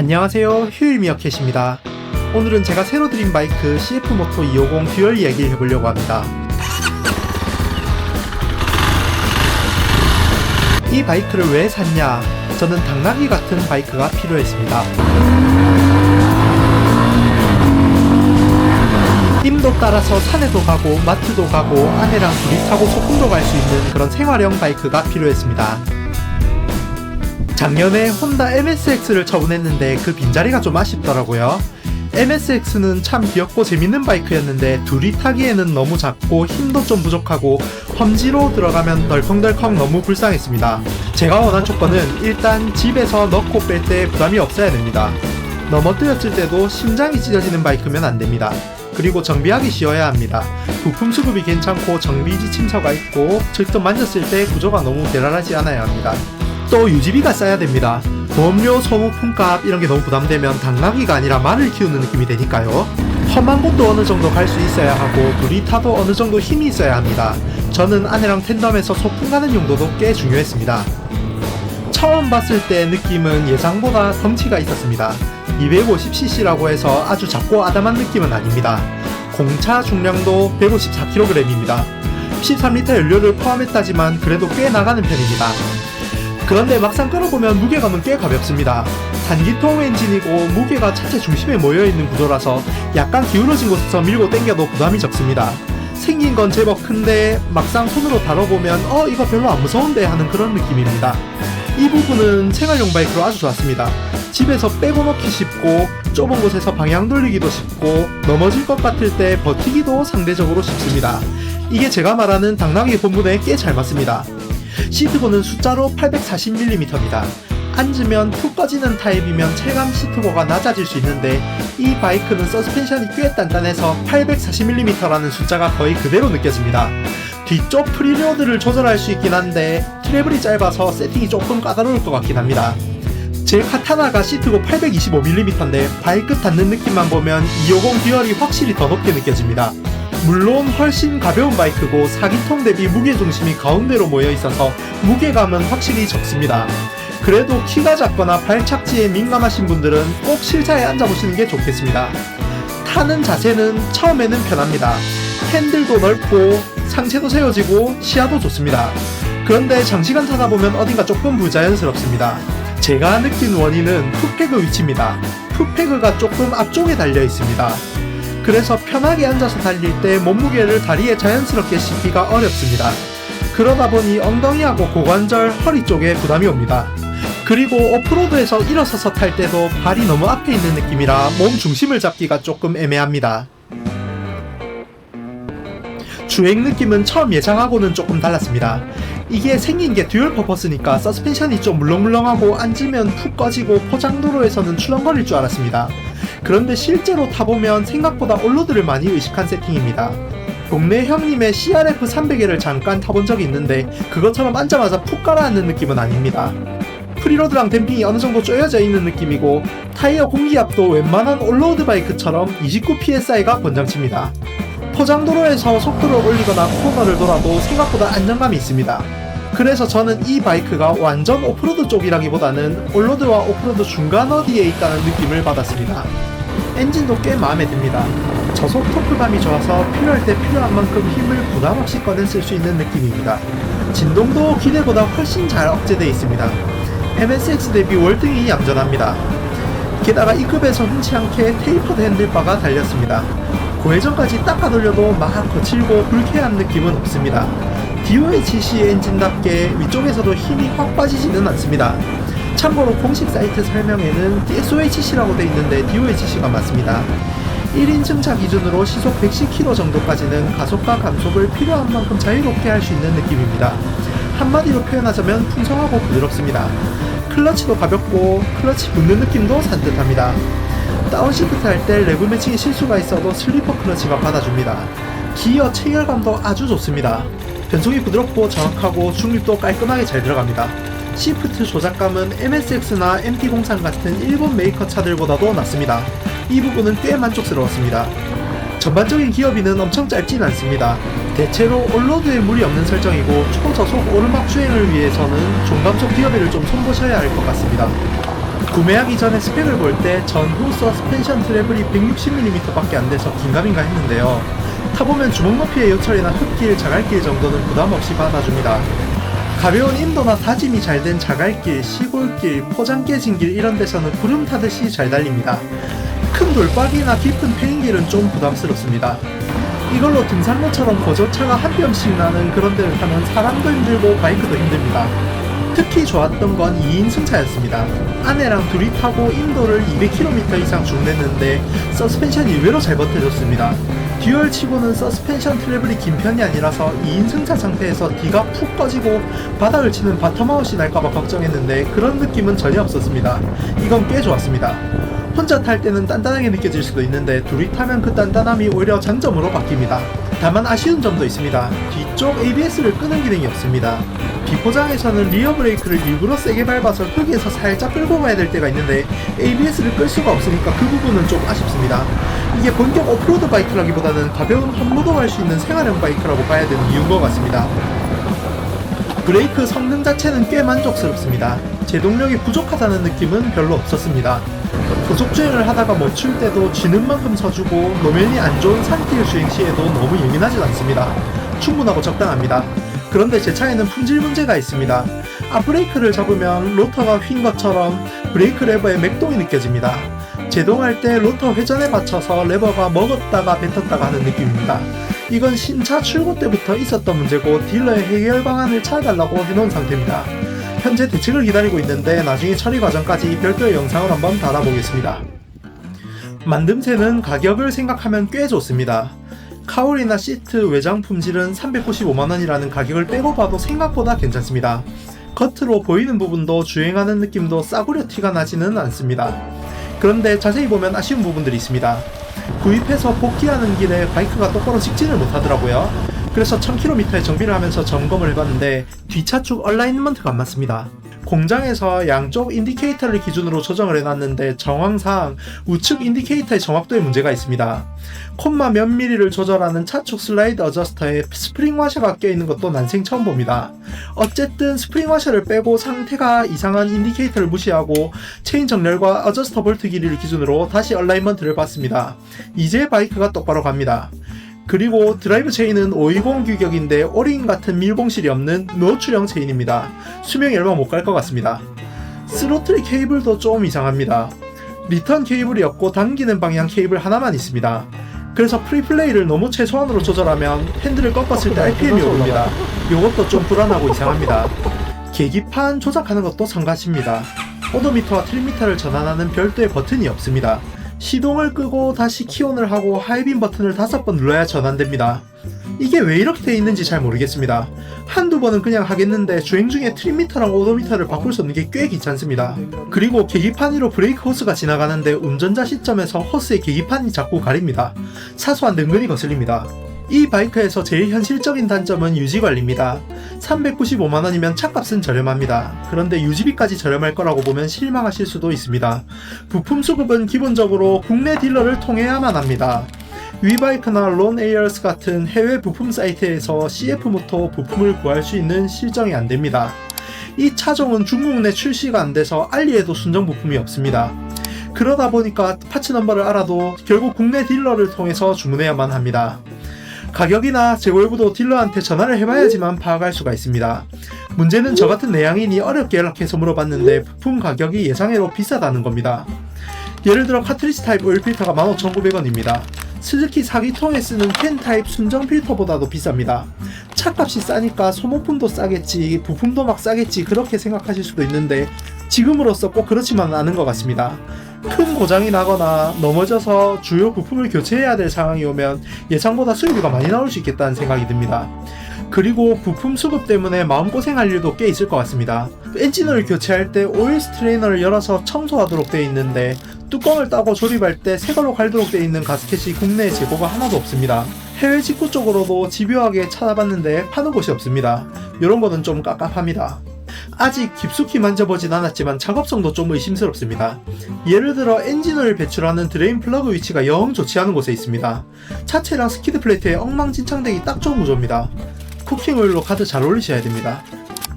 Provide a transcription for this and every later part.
안녕하세요, 휴일미어캣입니다. 오늘은 제가 새로 들인 바이크 CF모토 250 듀얼 이야기를 해보려고 합니다. 이 바이크를 왜 샀냐? 저는 당나귀 같은 바이크가 필요했습니다. 임도 따라서 산에도 가고 마트도 가고 아내랑 둘이 타고 소풍도 갈 수 있는 그런 생활형 바이크가 필요했습니다. 작년에 혼다 MSX를 처분했는데 그 빈자리가 좀 아쉽더라고요. MSX는 참 귀엽고 재밌는 바이크였는데 둘이 타기에는 너무 작고 힘도 좀 부족하고 험지로 들어가면 덜컹덜컹 너무 불쌍했습니다. 제가 원한 조건은 일단 집에서 넣고 뺄 때 부담이 없어야 됩니다. 넘어뜨렸을 때도 심장이 찢어지는 바이크면 안됩니다. 그리고 정비하기 쉬워야 합니다. 부품 수급이 괜찮고 정비 지침서가 있고 직접 만졌을 때 구조가 너무 대단하지 않아야 합니다. 또 유지비가 싸야 됩니다. 보험료, 소모품값 이런 게 너무 부담되면 당나귀가 아니라 말을 키우는 느낌이 되니까요. 험한 곳도 어느 정도 갈 수 있어야 하고 둘이 타도 어느 정도 힘이 있어야 합니다. 저는 아내랑 텐덤에서 소풍 가는 용도도 꽤 중요했습니다. 처음 봤을 때 느낌은 예상보다 덩치가 있었습니다. 250cc라고 해서 아주 작고 아담한 느낌은 아닙니다. 공차 중량도 154kg입니다. 13L 연료를 포함했다지만 그래도 꽤 나가는 편입니다. 그런데 막상 끌어보면 무게감은 꽤 가볍습니다. 단기통 엔진이고 무게가 차체 중심에 모여있는 구조라서 약간 기울어진 곳에서 밀고 당겨도 부담이 적습니다. 생긴 건 제법 큰데 막상 손으로 다뤄보면 이거 별로 안 무서운데 하는 그런 느낌입니다. 이 부분은 생활용 바이크로 아주 좋았습니다. 집에서 빼고 넣기 쉽고 좁은 곳에서 방향 돌리기도 쉽고 넘어질 것 같을 때 버티기도 상대적으로 쉽습니다. 이게 제가 말하는 당나귀 본분에 꽤 잘 맞습니다. 시트고는 숫자로 840mm입니다. 앉으면 푹 꺼지는 타입이면 체감 시트고가 낮아질 수 있는데 이 바이크는 서스펜션이 꽤 단단해서 840mm라는 숫자가 거의 그대로 느껴집니다. 뒤쪽 프리로드를 조절할 수 있긴 한데 트래블이 짧아서 세팅이 조금 까다로울 것 같긴 합니다. 제 카타나가 시트고 825mm인데 발끝 닿는 느낌만 보면 250 듀얼이 확실히 더 높게 느껴집니다. 물론 훨씬 가벼운 바이크고 4기통 대비 무게중심이 가운데로 모여있어서 무게감은 확실히 적습니다. 그래도 키가 작거나 발착지에 민감하신 분들은 꼭 실차에 앉아보시는 게 좋겠습니다. 타는 자세는 처음에는 편합니다. 핸들도 넓고 상체도 세워지고 시야도 좋습니다. 그런데 장시간 타다 보면 어딘가 조금 부자연스럽습니다. 제가 느낀 원인은 풋패그 위치입니다. 풋패그가 조금 앞쪽에 달려 있습니다. 그래서 편하게 앉아서 달릴 때 몸무게를 다리에 자연스럽게 싣기가 어렵습니다. 그러다 보니 엉덩이하고 고관절, 허리 쪽에 부담이 옵니다. 그리고 오프로드에서 일어서서 탈 때도 발이 너무 앞에 있는 느낌이라 몸 중심을 잡기가 조금 애매합니다. 주행 느낌은 처음 예상하고는 조금 달랐습니다. 이게 생긴 게 듀얼 퍼포스니까 서스펜션이 좀 물렁물렁하고 앉으면 푹 꺼지고 포장도로에서는 출렁거릴 줄 알았습니다. 그런데 실제로 타보면 생각보다 올로드를 많이 의식한 세팅입니다. 동네 형님의 CRF 300L을 잠깐 타본 적이 있는데 그것처럼 앉자마자 푹 가라앉는 느낌은 아닙니다. 프리로드랑 댐핑이 어느정도 쪼여져 있는 느낌이고 타이어 공기압도 웬만한 올로드 바이크처럼 29psi가 권장칩니다. 포장도로에서 속도를 올리거나 코너를 돌아도 생각보다 안정감이 있습니다. 그래서 저는 이 바이크가 완전 오프로드 쪽이라기보다는 올로드와 오프로드 중간 어디에 있다는 느낌을 받았습니다. 엔진도 꽤 마음에 듭니다. 저속 토크감이 좋아서 필요할 때 필요한 만큼 힘을 부담 없이 꺼내 쓸 수 있는 느낌입니다. 진동도 기대보다 훨씬 잘 억제되어 있습니다. MSX 대비 월등히 얌전합니다. 게다가 이 급에서 흔치 않게 테이퍼드 핸들바가 달렸습니다. 고회전까지 닦아 돌려도 막 거칠고 불쾌한 느낌은 없습니다. DOHC 엔진답게 위쪽에서도 힘이 확 빠지지는 않습니다. 참고로 공식 사이트 설명에는 SOHC라고 되어 있는데 DOHC가 맞습니다. 1인 승차 기준으로 시속 110km 정도까지는 가속과 감속을 필요한 만큼 자유롭게 할 수 있는 느낌입니다. 한마디로 표현하자면 풍성하고 부드럽습니다. 클러치도 가볍고 클러치 붙는 느낌도 산뜻합니다. 다운시프트 할 때 레브 매칭에 실수가 있어도 슬리퍼 클러치가 받아줍니다. 기어 체결감도 아주 좋습니다. 변속이 부드럽고 정확하고 중립도 깔끔하게 잘 들어갑니다. 시프트 조작감은 MSX나 MT-03 같은 일본 메이커 차들보다도 낮습니다. 이 부분은 꽤 만족스러웠습니다. 전반적인 기어비는 엄청 짧진 않습니다. 대체로 올로드에 무리 없는 설정이고 초저속 오르막 주행을 위해서는 중감속 기어비를 좀 손보셔야 할 것 같습니다. 구매하기 전에 스펙을 볼 때 전후 서스펜션 트래블이 160mm 밖에 안 돼서 긴가민가 했는데요. 타보면 주먹 높이의 요철이나 흙길, 자갈길 정도는 부담없이 받아줍니다. 가벼운 인도나 다짐이 잘 된 자갈길, 시골길, 포장 깨진 길 이런 데서는 구름 타듯이 잘 달립니다. 큰 돌박이나 깊은 페인길은 좀 부담스럽습니다. 이걸로 등산로처럼 고저차가 한 뼘씩 나는 그런 데를 타면 사람도 힘들고 바이크도 힘듭니다. 특히 좋았던 건 2인 승차였습니다. 아내랑 둘이 타고 인도를 200km 이상 주문했는데 서스펜션이 의외로 잘 버텨줬습니다. 듀얼 치고는 서스펜션 트래블이 긴 편이 아니라서 2인 승차 상태에서 D가 푹 꺼지고 바닥을 치는 바텀아웃이 날까봐 걱정했는데 그런 느낌은 전혀 없었습니다. 이건 꽤 좋았습니다. 혼자 탈 때는 단단하게 느껴질 수도 있는데 둘이 타면 그 단단함이 오히려 장점으로 바뀝니다. 다만 아쉬운 점도 있습니다. 뒤쪽 ABS를 끄는 기능이 없습니다. 비포장에서는 리어 브레이크를 일부러 세게 밟아서 흙에서 살짝 끌고 가야 될 때가 있는데 ABS를 끌 수가 없으니까 그 부분은 좀 아쉽습니다. 이게 본격 오프로드 바이크라기보다는 가벼운 험로드할 수 있는 생활형 바이크라고 봐야 되는 이유인 것 같습니다. 브레이크 성능 자체는 꽤 만족스럽습니다. 제동력이 부족하다는 느낌은 별로 없었습니다. 고속주행을 하다가 멈출 때도 쥐는 만큼 서주고 노면이 안 좋은 산길 주행 시에도 너무 예민하진 않습니다. 충분하고 적당합니다. 그런데 제 차에는 품질 문제가 있습니다. 앞브레이크를 잡으면 로터가 휜 것처럼 브레이크 레버에 맥동이 느껴집니다. 제동할 때 로터 회전에 맞춰서 레버가 먹었다가 뱉었다가 하는 느낌입니다. 이건 신차 출고 때부터 있었던 문제고 딜러의 해결 방안을 찾아달라고 해놓은 상태입니다. 현재 대책을 기다리고 있는데 나중에 처리 과정까지 별도의 영상을 한번 달아보겠습니다. 만듦새는 가격을 생각하면 꽤 좋습니다. 카울이나 시트, 외장 품질은 395만원이라는 가격을 빼고 봐도 생각보다 괜찮습니다. 겉으로 보이는 부분도 주행하는 느낌도 싸구려 티가 나지는 않습니다. 그런데 자세히 보면 아쉬운 부분들이 있습니다. 구입해서 복귀하는 길에 바이크가 똑바로 직진을 못하더라고요. 그래서 1000km의 정비를 하면서 점검을 해봤는데 뒷차축 얼라인먼트가 안 맞습니다. 공장에서 양쪽 인디케이터를 기준으로 조정을 해놨는데 정황상 우측 인디케이터의 정확도에 문제가 있습니다. 콤마 몇 미리를 조절하는 차축 슬라이드 어저스터에 스프링 와셔가 껴있는 것도 난생 처음 봅니다. 어쨌든 스프링 와셔를 빼고 상태가 이상한 인디케이터를 무시하고 체인 정렬과 어저스터 볼트 길이를 기준으로 다시 얼라인먼트를 봤습니다. 이제 바이크가 똑바로 갑니다. 그리고 드라이브 체인은 520 규격인데 오링 같은 밀봉실이 없는 노출형 체인입니다. 수명이 얼마 못 갈 것 같습니다. 스로틀 케이블도 좀 이상합니다. 리턴 케이블이 없고 당기는 방향 케이블 하나만 있습니다. 그래서 프리플레이를 너무 최소한으로 조절하면 핸들을 꺾었을 때 RPM이 오릅니다. 이것도 좀 불안하고 이상합니다. 계기판 조작하는 것도 성가십니다. 오도미터와 트립미터를 전환하는 별도의 버튼이 없습니다. 시동을 끄고 다시 키온을 하고 하이빔 버튼을 5번 눌러야 전환됩니다. 이게 왜 이렇게 돼 있는지 잘 모르겠습니다. 한두 번은 그냥 하겠는데 주행 중에 트립미터랑 오도미터를 바꿀 수 없는 게 꽤 귀찮습니다. 그리고 계기판 위로 브레이크 호스가 지나가는데 운전자 시점에서 호스의 계기판이 자꾸 가립니다. 사소한 능근이 거슬립니다. 이 바이크에서 제일 현실적인 단점은 유지관리입니다. 395만원이면 차값은 저렴합니다. 그런데 유지비까지 저렴할 거라고 보면 실망하실 수도 있습니다. 부품 수급은 기본적으로 국내 딜러를 통해야만 합니다. 위바이크나 론에이어스 같은 해외 부품 사이트에서 CF모터 부품을 구할 수 있는 실정이 안됩니다. 이 차종은 중국 내 출시가 안돼서 알리에도 순정 부품이 없습니다. 그러다 보니까 파츠 넘버를 알아도 결국 국내 딜러를 통해서 주문해야만 합니다. 가격이나 재고 여부도 딜러한테 전화를 해봐야지만 파악할 수가 있습니다. 문제는 저같은 내향인이 어렵게 연락해서 물어봤는데 부품 가격이 예상외로 비싸다는 겁니다. 예를 들어 카트리지 타입 오일 필터가 15,900원입니다. 스즈키 4기통에 쓰는 캔 타입 순정 필터보다도 비쌉니다. 차값이 싸니까 소모품도 싸겠지, 부품도 막 싸겠지 그렇게 생각하실 수도 있는데 지금으로서 꼭 그렇지만은 않은 것 같습니다. 큰 고장이 나거나 넘어져서 주요 부품을 교체해야 될 상황이 오면 예상보다 수리비가 많이 나올 수 있겠다는 생각이 듭니다. 그리고 부품 수급 때문에 마음고생할 일도 꽤 있을 것 같습니다. 엔진오일 교체할 때 오일 스트레이너를 열어서 청소하도록 되어 있는데 뚜껑을 따고 조립할 때 새걸로 갈도록 되어 있는 가스켓이 국내에 재고가 하나도 없습니다. 해외 직구 쪽으로도 집요하게 찾아봤는데 파는 곳이 없습니다. 이런 거는 좀 깝깝합니다. 아직 깊숙이 만져보진 않았지만 작업성도 좀 의심스럽습니다. 예를 들어 엔진오일 배출하는 드레인 플러그 위치가 영 좋지 않은 곳에 있습니다. 차체랑 스키드 플레이트에 엉망진창되기 딱 좋은 구조입니다. 쿠킹오일로 가득 잘 올리셔야 됩니다.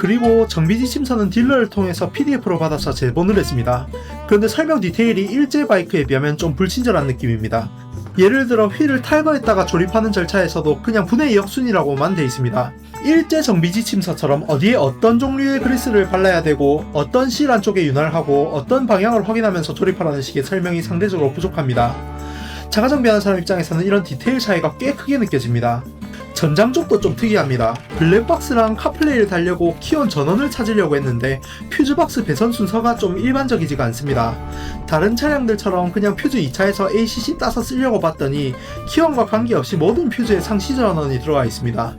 그리고 정비지침서는 딜러를 통해서 PDF로 받아서 제본을 했습니다. 그런데 설명 디테일이 일제 바이크에 비하면 좀 불친절한 느낌입니다. 예를 들어 휠을 탈거했다가 조립하는 절차에서도 그냥 분해 역순이라고만 돼 있습니다. 일제 정비지침서처럼 어디에 어떤 종류의 그리스를 발라야 되고 어떤 실 안쪽에 윤활을 하고 어떤 방향을 확인하면서 조립하라는 식의 설명이 상대적으로 부족합니다. 자가정비하는 사람 입장에서는 이런 디테일 차이가 꽤 크게 느껴집니다. 전장 쪽도 좀 특이합니다. 블랙박스랑 카플레이를 달려고 키온 전원을 찾으려고 했는데 퓨즈박스 배선 순서가 좀 일반적이지가 않습니다. 다른 차량들처럼 그냥 퓨즈 2차에서 ACC 따서 쓰려고 봤더니 키온과 관계없이 모든 퓨즈에 상시 전원이 들어가 있습니다.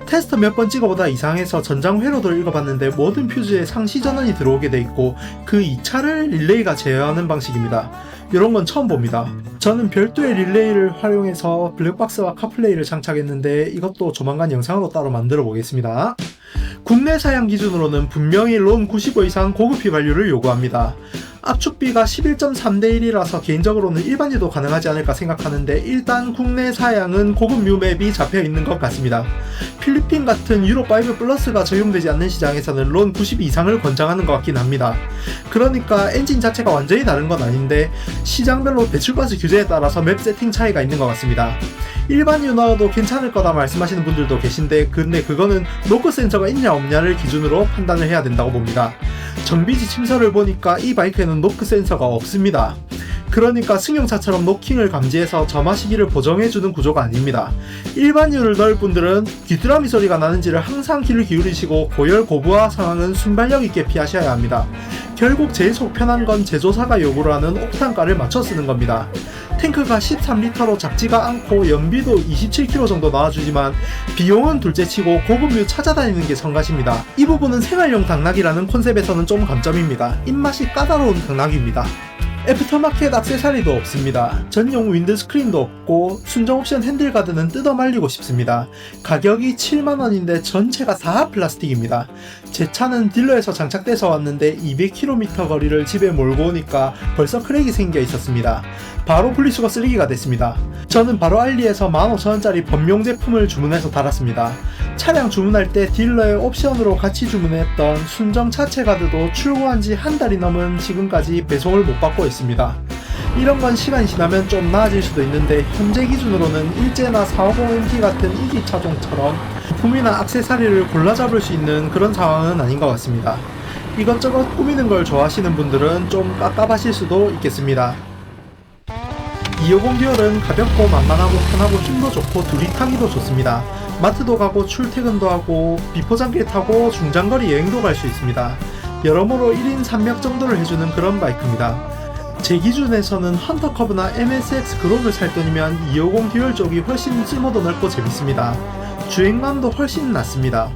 테스터 몇 번 찍어보다 이상해서 전장 회로도 읽어봤는데 모든 퓨즈에 상시 전원이 들어오게 돼 있고 그 2차를 릴레이가 제어하는 방식입니다. 이런 건 처음 봅니다. 저는 별도의 릴레이를 활용해서 블랙박스와 카플레이를 장착했는데 이것도 조만간 영상으로 따로 만들어 보겠습니다. 국내 사양 기준으로는 분명히 론 95 이상 고급 휘발유를 요구합니다. 압축비가 11.3대 1이라서 개인적으로는 일반유도 가능하지 않을까 생각하는데 일단 국내 사양은 고급 유맵이 잡혀있는 것 같습니다. 필리핀 같은 유로5 플러스가 적용되지 않는 시장에서는 론 92 이상을 권장하는 것 같긴 합니다. 그러니까 엔진 자체가 완전히 다른 건 아닌데 시장별로 배출가스 규제에 따라서 맵 세팅 차이가 있는 것 같습니다. 일반 유나도 괜찮을 거다 말씀하시는 분들도 계신데 근데 그거는 노크 센서가 있냐 없냐를 기준으로 판단을 해야 된다고 봅니다. 정비지침서를 보니까 이 바이크에는 노크 센서가 없습니다. 그러니까 승용차처럼 노킹을 감지해서 점화 시기를 보정해주는 구조가 아닙니다. 일반유를 넣을 분들은 귀뚜라미 소리가 나는지를 항상 귀를 기울이시고 고열 고부하 상황은 순발력 있게 피하셔야 합니다. 결국 제일 속 편한 건 제조사가 요구를 하는 옥탄가를 맞춰 쓰는 겁니다. 탱크가 13리터로 작지가 않고 연비도 27km 정도 나와주지만 비용은 둘째치고 고급류 찾아다니는 게 성가십니다. 이 부분은 생활용 당나귀라는 컨셉에서는 좀 감점입니다. 입맛이 까다로운 당나귀입니다. 애프터마켓 액세서리도 없습니다. 전용 윈드스크린도 없고 순정 옵션 핸들가드는 뜯어 말리고 싶습니다. 가격이 7만원인데 전체가 다 플라스틱입니다. 제 차는 딜러에서 장착돼서 왔는데 200km 거리를 집에 몰고 오니까 벌써 크랙이 생겨 있었습니다. 바로 분리수거 쓰레기가 됐습니다. 저는 바로 알리에서 15,000원짜리 범용 제품을 주문해서 달았습니다. 차량 주문할 때 딜러의 옵션으로 같이 주문했던 순정 차체 가드도 출고한 지 한 달이 넘은 지금까지 배송을 못 받고 있습니다. 이런 건 시간이 지나면 좀 나아질 수도 있는데 현재 기준으로는 일제나 450MT 같은 2기 차종처럼 부품이나 액세서리를 골라 잡을 수 있는 그런 상황은 아닌 것 같습니다. 이것저것 꾸미는 걸 좋아하시는 분들은 좀 깝깝하실 수도 있겠습니다. 250 듀얼은 가볍고 만만하고 편하고 힘도 좋고 둘이 타기도 좋습니다. 마트도 가고 출퇴근도 하고 비포장길 타고 중장거리 여행도 갈 수 있습니다. 여러모로 1인 3역 정도를 해주는 그런 바이크입니다. 제 기준에서는 헌터커브나 MSX 그룹을 살 돈이면 250 듀얼 쪽이 훨씬 쓸모도 넓고 재밌습니다. 주행감도 훨씬 낫습니다.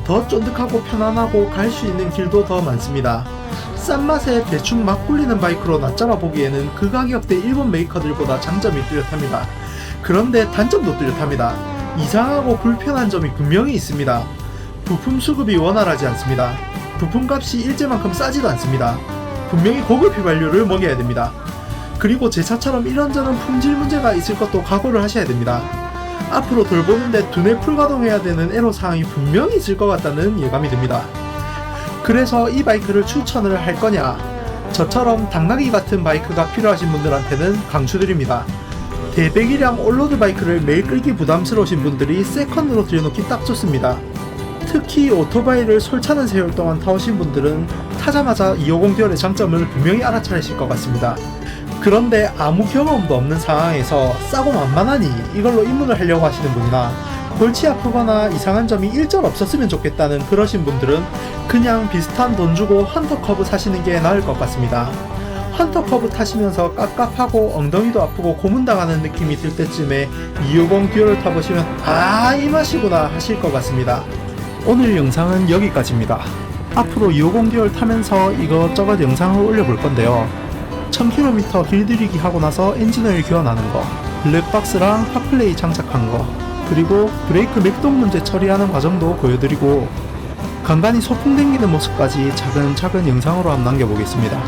더 쫀득하고 편안하고 갈 수 있는 길도 더 많습니다. 싼 맛에 대충 막 굴리는 바이크로 낮잡아 보기에는 그 가격대 일본 메이커들보다 장점이 뚜렷합니다. 그런데 단점도 뚜렷합니다. 이상하고 불편한 점이 분명히 있습니다. 부품 수급이 원활하지 않습니다. 부품값이 일제만큼 싸지도 않습니다. 분명히 고급 휘발유를 먹여야 됩니다. 그리고 제 차처럼 이런저런 품질 문제가 있을 것도 각오를 하셔야 됩니다. 앞으로 돌보는데 두뇌 풀가동해야 되는 애로사항이 분명히 있을 것 같다는 예감이 듭니다. 그래서 이 바이크를 추천을 할 거냐? 저처럼 당나귀 같은 바이크가 필요하신 분들한테는 강추드립니다. 대배기량 올로드 바이크를 매일 끌기 부담스러우신 분들이 세컨으로 들여놓기 딱 좋습니다. 특히 오토바이를 솔찬한 세월 동안 타오신 분들은 타자마자 250 듀얼의 장점을 분명히 알아차리실 것 같습니다. 그런데 아무 경험도 없는 상황에서 싸고 만만하니 이걸로 입문을 하려고 하시는 분이나 골치 아프거나 이상한 점이 일절 없었으면 좋겠다는 그러신 분들은 그냥 비슷한 돈 주고 헌터커브 사시는 게 나을 것 같습니다. 헌터커브 타시면서 깝깝하고 엉덩이도 아프고 고문당하는 느낌이 들 때쯤에 250 듀얼을 타보시면 아, 이 맛이구나 하실 것 같습니다. 오늘 영상은 여기까지입니다. 앞으로 250 듀얼 타면서 이것저것 영상을 올려볼 건데요. 1000km 길들이기 하고 나서 엔진오일 교환하는 거, 블랙박스랑 카플레이 장착한 거, 그리고 브레이크 맥동 문제 처리하는 과정도 보여드리고 간간히 소풍 댕기는 모습까지 차근차근 영상으로 한번 남겨보겠습니다.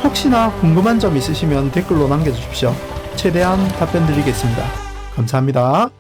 혹시나 궁금한 점 있으시면 댓글로 남겨주십시오. 최대한 답변 드리겠습니다. 감사합니다.